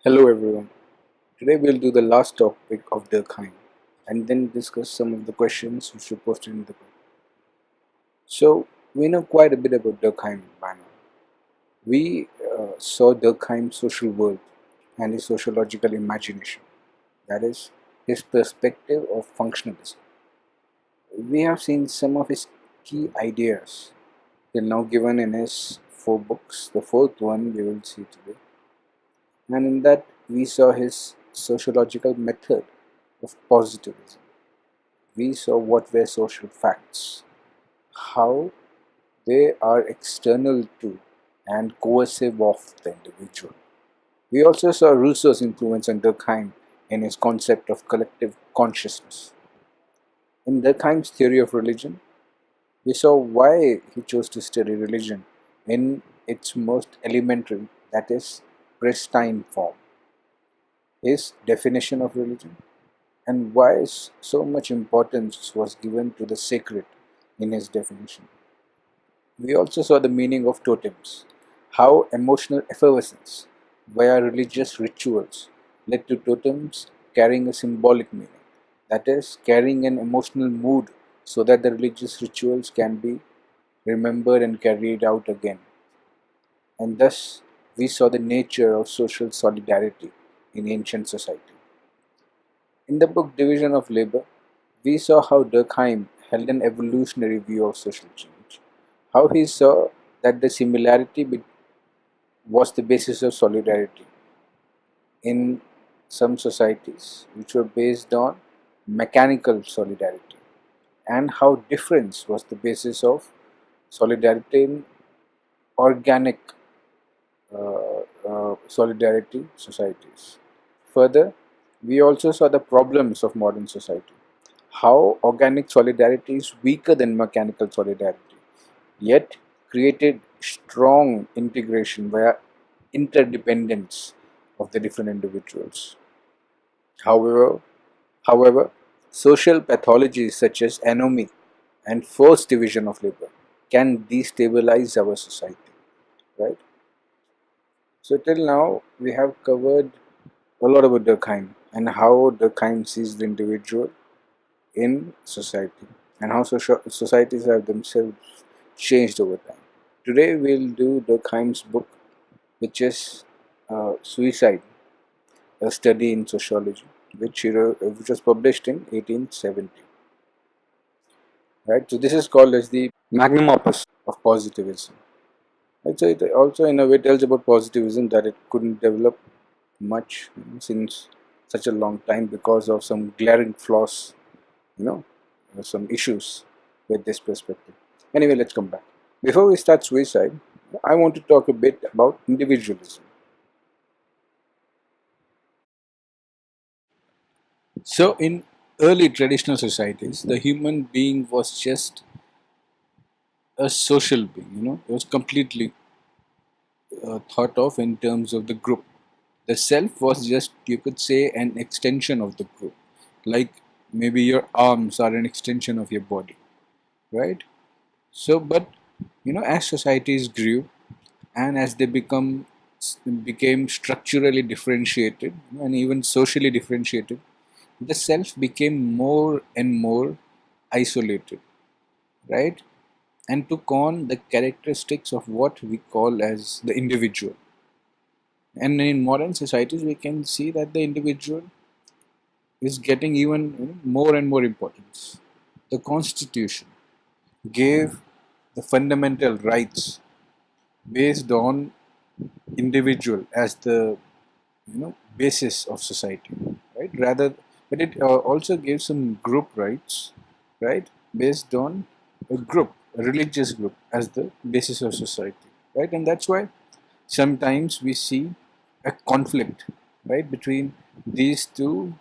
Hello everyone. Today we'll do the last topic of Durkheim and then discuss some of the questions which were posted in the book. So we know quite a bit about Durkheim by now. We saw Durkheim's social world and his sociological imagination, that is, his perspective of functionalism. We have seen some of his key ideas till now given in his four books. The fourth one we will see today. And in that we saw his sociological method of positivism. We saw what were social facts, how they are external to and coercive of the individual. We also saw Rousseau's influence on Durkheim in his concept of collective consciousness. In Durkheim's theory of religion, we saw why he chose to study religion in its most elementary, that is, pristine form. His definition of religion and why so much importance was given to the sacred in his definition. We also saw the meaning of totems, how emotional effervescence via religious rituals led to totems carrying a symbolic meaning, that is, carrying an emotional mood so that the religious rituals can be remembered and carried out again. And thus, we saw the nature of social solidarity in ancient society. In the book Division of Labor, we saw how Durkheim held an evolutionary view of social change, how he saw that the similarity was the basis of solidarity in some societies which were based on mechanical solidarity, and how difference was the basis of solidarity in organic solidarity societies. Further, we also saw the problems of modern society, how organic solidarity is weaker than mechanical solidarity, yet created strong integration via interdependence of the different individuals. However, however, social pathologies such as anomie and forced division of labor can destabilize our society, right? So till now we have covered a lot about Durkheim and how Durkheim sees the individual in society and how societies have themselves changed over time. Today we'll do Durkheim's book, which is Suicide, a study in sociology, which was published in 1870. Right, so this is called as the magnum opus of positivism. Right, so it also in a way tells about positivism that it couldn't develop much since such a long time because of some glaring flaws, you know, some issues with this perspective. Anyway, let's come back. Before we start suicide, I want to talk a bit about individualism. So, in early traditional societies, the human being was just a social being, it was completely thought of in terms of the group. The self was just, you could say, an extension of the group. Like maybe your arms are an extension of your body, right? So, but as societies grew and as they became structurally differentiated and even socially differentiated, the self became more and more isolated, right? And took on the characteristics of what we call as the individual. And in modern societies, we can see that the individual is getting even more and more importance. The Constitution gave the fundamental rights based on individual as the basis of society, right? Rather, but it also gave some group rights, right, based on a group, a religious group, as the basis of society, right? And that's why sometimes we see a conflict, right, between these two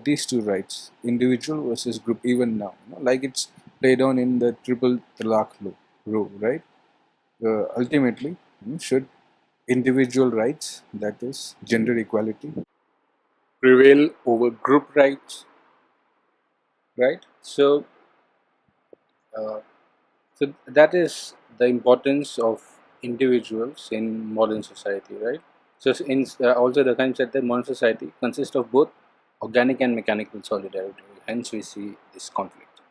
these two rights, individual versus group, even now, like it's played on in the triple talaq rule, right? Ultimately, should individual rights, that is gender equality, prevail over group rights, right? Uh, so that is the importance of individuals in modern society, right? So also Durkheim said that modern society consists of both organic and mechanical solidarity. Hence, we see this conflict.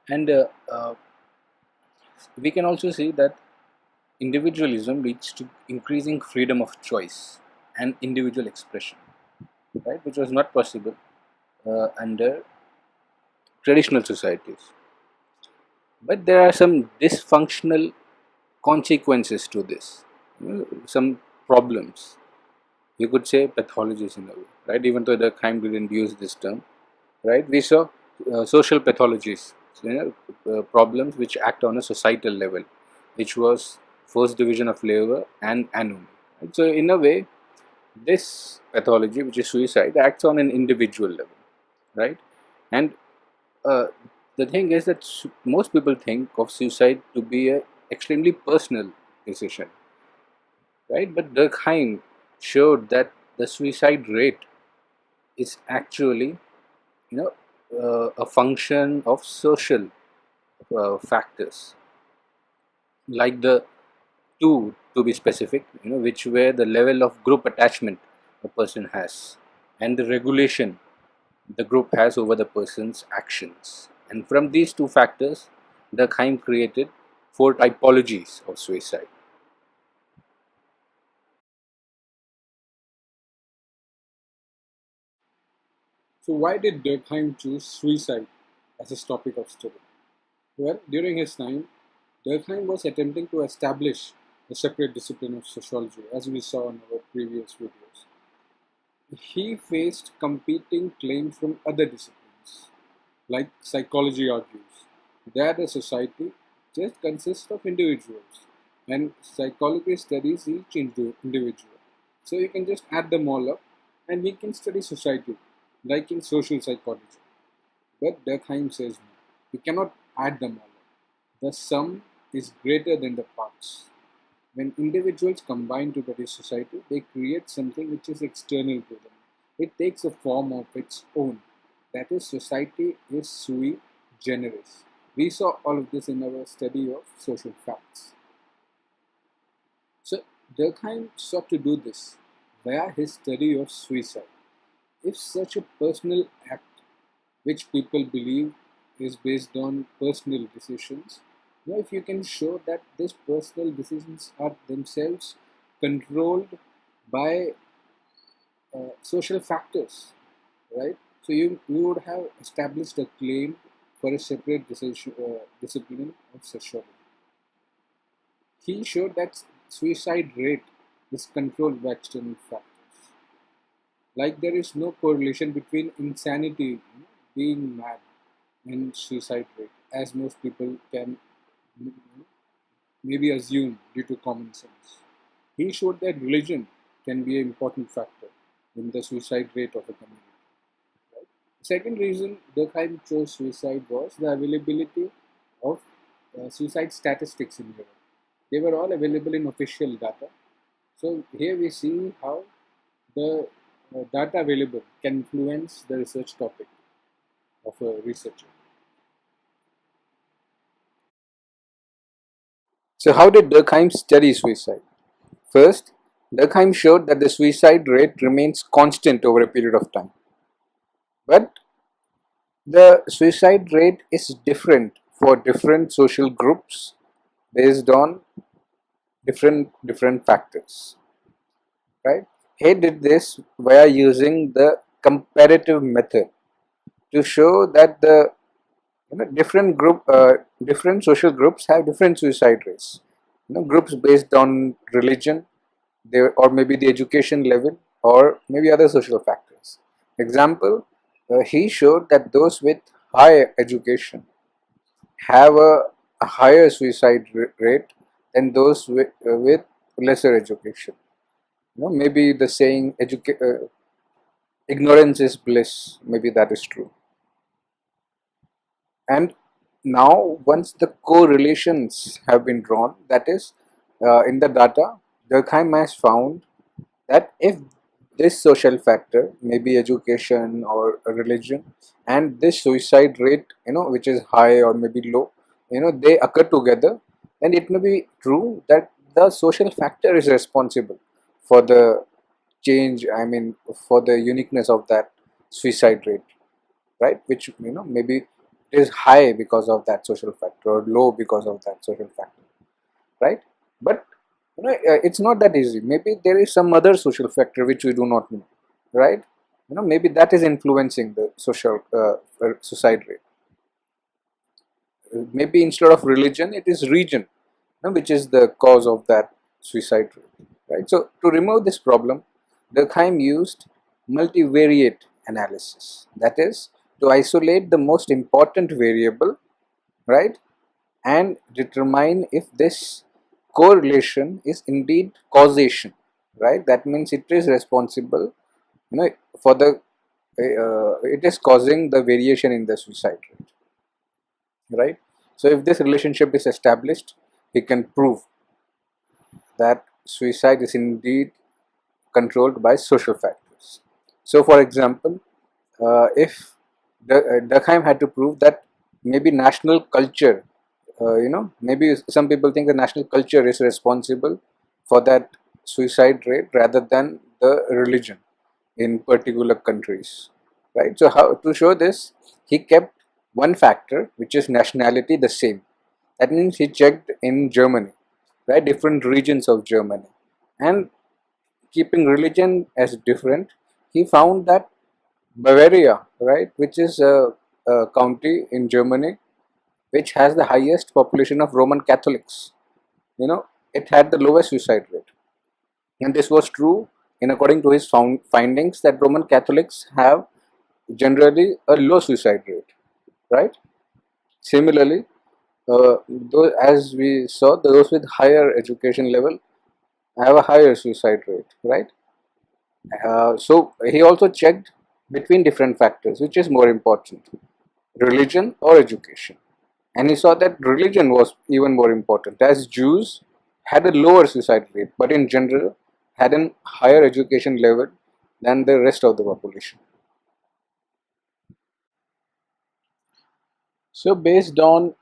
And we can also see that individualism leads to increasing freedom of choice and individual expression, right, which was not possible under traditional societies. But there are some dysfunctional consequences to this, some problems. You could say pathologies in a way, right? Even though Durkheim didn't use this term, right? We saw social pathologies, problems which act on a societal level, which was first division of labor and anomy. Right? So, in a way, this pathology, which is suicide, acts on an individual level, right? And uh, the thing is that most people think of suicide to be a extremely personal decision, right? But Durkheim showed that the suicide rate is actually, you know, a function of social factors, like the two, to be specific, which were the level of group attachment a person has and the regulation the group has over the person's actions. And from these two factors, Durkheim created four typologies of suicide. So, why did Durkheim choose suicide as his topic of study? Well, during his time, Durkheim was attempting to establish a separate discipline of sociology, as we saw in our previous videos. He faced competing claims from other disciplines, like psychology argues that a society just consists of individuals, and psychology studies each individual. So you can just add them all up, and we can study society, like in social psychology. But Durkheim says no, we cannot add them all up. The sum is greater than the parts. When individuals combine to produce society, they create something which is external to them. It takes a form of its own. That is, society is sui generis. We saw all of this in our study of social facts. So, Durkheim sought to do this via his study of suicide. If such a personal act, which people believe is based on personal decisions, if you can show that these personal decisions are themselves controlled by social factors, right? So you would have established a claim for a separate discipline of sociology. He showed that suicide rate is controlled by external factors. Like there is no correlation between insanity, being mad, and suicide rate, as most people can maybe assume due to common sense. He showed that religion can be an important factor in the suicide rate of a community. Right? The second reason Durkheim chose suicide was the availability of suicide statistics in Europe. They were all available in official data. So here we see how the data available can influence the research topic of a researcher. So how did Durkheim study suicide? First, Durkheim showed that the suicide rate remains constant over a period of time. But the suicide rate is different for different social groups based on different factors, right? He did this via using the comparative method to show that the different social groups have different suicide rates. Groups based on religion, or maybe the education level, or maybe other social factors. Example, he showed that those with high education have a higher suicide rate than those with lesser education. Maybe the saying ignorance is bliss, maybe that is true. And now, once the correlations have been drawn, that is, in the data, Durkheim has found that if this social factor, maybe education or religion, and this suicide rate, which is high or maybe low, they occur together, then it may be true that the social factor is responsible for the change, I mean, for the uniqueness of that suicide rate, right? Which, maybe is high because of that social factor or low because of that social factor, right? But it's not that easy. Maybe there is some other social factor which we do not know, right? Maybe that is influencing the social suicide rate. Maybe instead of religion, it is region, which is the cause of that suicide rate, right? So to remove this problem, Durkheim used multivariate analysis, that is, to isolate the most important variable, right, and determine if this correlation is indeed causation, right? That means it is responsible, for the it is causing the variation in the suicide rate, right? So if this relationship is established, he can prove that suicide is indeed controlled by social factors. So for example, if Durkheim had to prove that maybe national culture, maybe some people think the national culture is responsible for that suicide rate rather than the religion in particular countries, right? So how to show this, he kept one factor, which is nationality, the same. That means he checked in Germany, right, different regions of Germany, and keeping religion as different, he found that Bavaria, right, which is a county in Germany which has the highest population of Roman Catholics, it had the lowest suicide rate. And this was true in according to his findings that Roman Catholics have generally a low suicide rate, right? Similarly, as we saw, those with higher education level have a higher suicide rate, right? So he also checked between different factors, which is more important, religion or education. And he saw that religion was even more important, as Jews had a lower suicide rate, but in general had a higher education level than the rest of the population. So based on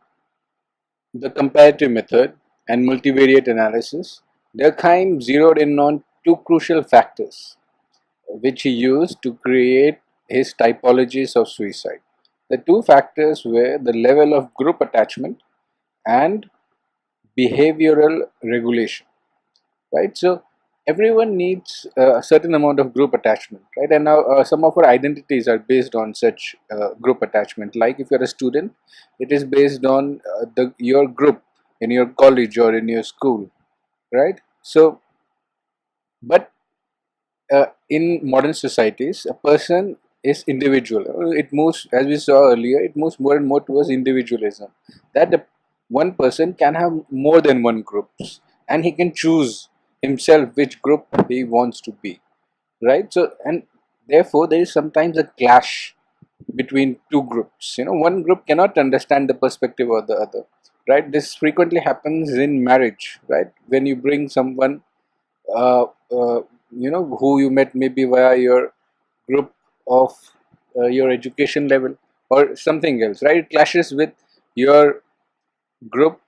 the comparative method and multivariate analysis, Durkheim zeroed in on two crucial factors which he used to create his typologies of suicide. The two factors were the level of group attachment and behavioral regulation, right? So everyone needs a certain amount of group attachment, right? And now some of our identities are based on such group attachment. Like if you're a student, it is based on your group in your college or in your school, right? So, but in modern societies, a person is individual. It moves, as we saw earlier, it moves more and more towards individualism. That one person can have more than one groups, and he can choose himself which group he wants to be, right? So, and therefore, there is sometimes a clash between two groups. One group cannot understand the perspective of the other, right? This frequently happens in marriage, right? When you bring someone uh, uh, who you met maybe via your group of your education level or something else, right? It clashes with your group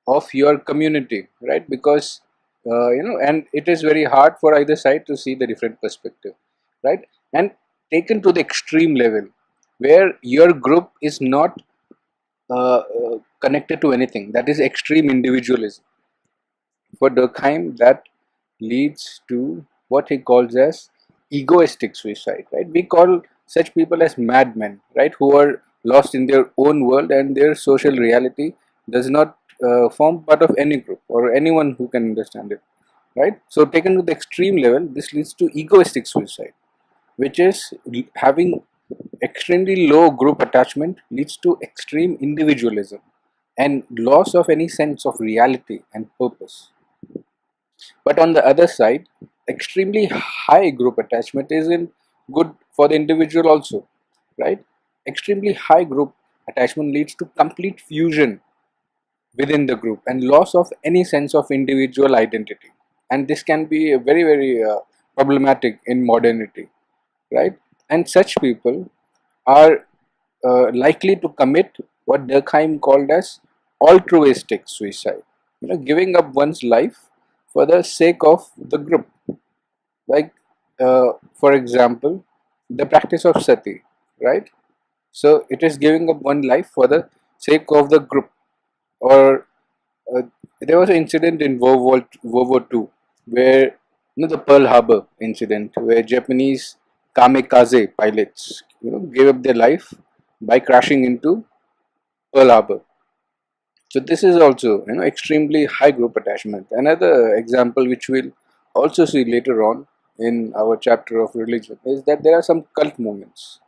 of your community, right? Because and it is very hard for either side to see the different perspective, right? And taken to the extreme level where your group is not connected to anything, that is extreme individualism. For Durkheim, that leads to what he calls as egoistic suicide, right? We call such people as madmen, right? Who are lost in their own world and their social reality does not form part of any group or anyone who can understand it, right? So, taken to the extreme level, this leads to egoistic suicide, which is having extremely low group attachment leads to extreme individualism and loss of any sense of reality and purpose. But on the other side, extremely high group attachment isn't good for the individual also, right? Extremely high group attachment leads to complete fusion within the group and loss of any sense of individual identity. And this can be very, very problematic in modernity, right? And such people are likely to commit what Durkheim called as altruistic suicide, giving up one's life for the sake of the group. Like, for example, the practice of sati, right? So it is giving up one life for the sake of the group. Or there was an incident in World War II where, the Pearl Harbor incident, where Japanese kamikaze pilots, gave up their life by crashing into Pearl Harbor. So this is also, extremely high group attachment. Another example which we'll also see later on in our chapter of religion is that there are some cult movements,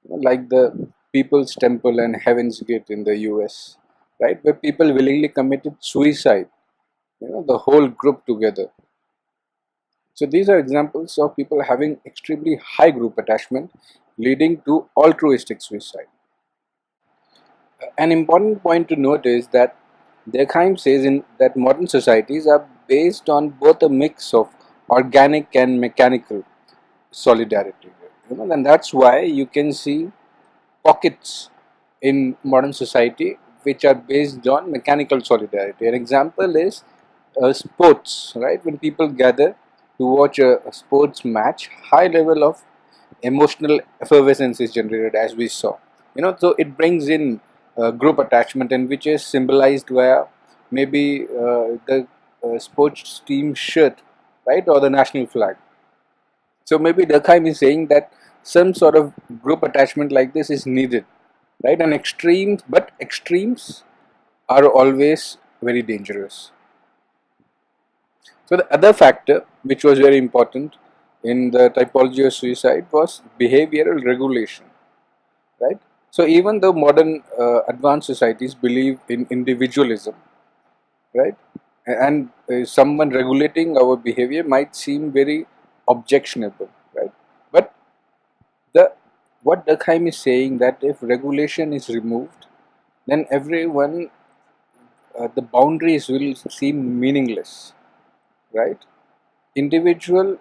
like the People's Temple and Heaven's Gate in the US, right, where people willingly committed suicide, the whole group together. So these are examples of people having extremely high group attachment, leading to altruistic suicide. An important point to note is that Durkheim says that modern societies are based on both a mix of organic and mechanical solidarity. And that's why you can see pockets in modern society which are based on mechanical solidarity. An example is sports, right? When people gather to watch a sports match, high level of emotional effervescence is generated, as we saw. So it brings in group attachment, and which is symbolized via maybe the sports team shirt, right, or the national flag. So maybe Durkheim is saying that some sort of group attachment like this is needed, right? And extremes are always very dangerous. So the other factor which was very important in the typology of suicide was behavioral regulation, right? So even though modern advanced societies believe in individualism, right, and someone regulating our behavior might seem very objectionable, right? But the what Durkheim is saying, that if regulation is removed, then everyone, the boundaries will seem meaningless, right? Individual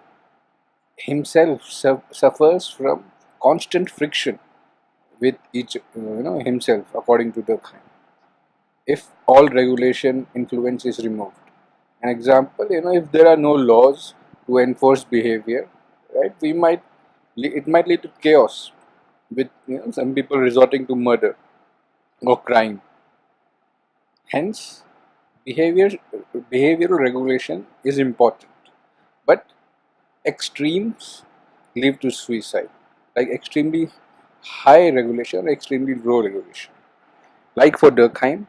himself suffers from constant friction with each, himself, according to Durkheim, if all regulation influence is removed. An example, if there are no laws to enforce behavior, right, it might lead to chaos with, some people resorting to murder or crime. Hence, behavior behavioral regulation is important, but extremes lead to suicide, like extremely high regulation or extremely low regulation. Like for Durkheim,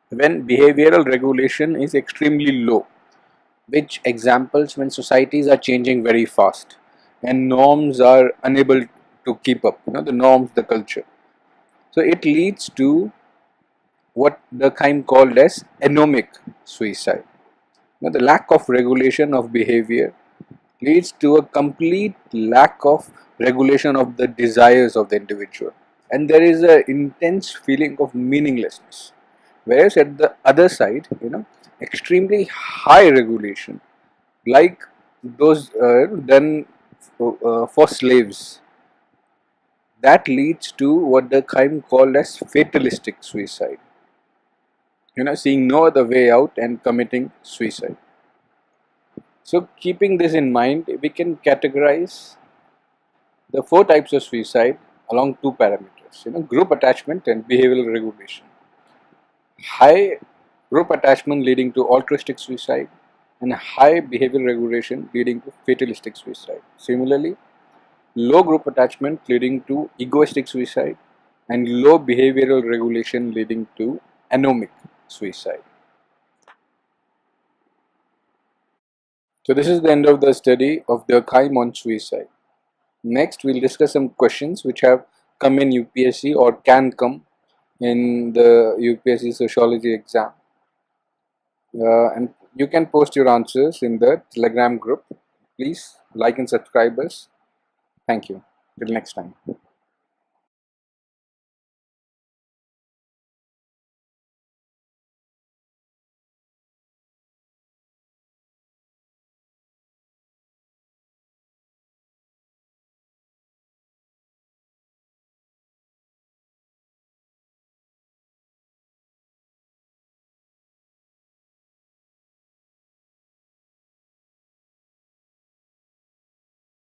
when behavioral regulation is extremely low, which examples when societies are changing very fast and norms are unable to keep up, the norms, the culture. So it leads to what Durkheim called as anomic suicide. The lack of regulation of behavior leads to a complete lack of regulation of the desires of the individual, and there is an intense feeling of meaninglessness. Whereas at the other side, extremely high regulation, like those done for slaves, that leads to what the Durkheim called as fatalistic suicide. Seeing no other way out and committing suicide. So, keeping this in mind, we can categorize the four types of suicide along two parameters, group attachment and behavioral regulation. High group attachment leading to altruistic suicide, and high behavioral regulation leading to fatalistic suicide. Similarly, low group attachment leading to egoistic suicide, and low behavioral regulation leading to anomic suicide. So this is the end of the study of Durkheim on suicide. Next, we'll discuss some questions which have come in UPSC or can come in the UPSC Sociology exam. And you can post your answers in the Telegram group. Please like and subscribe us. Thank you. Till next time.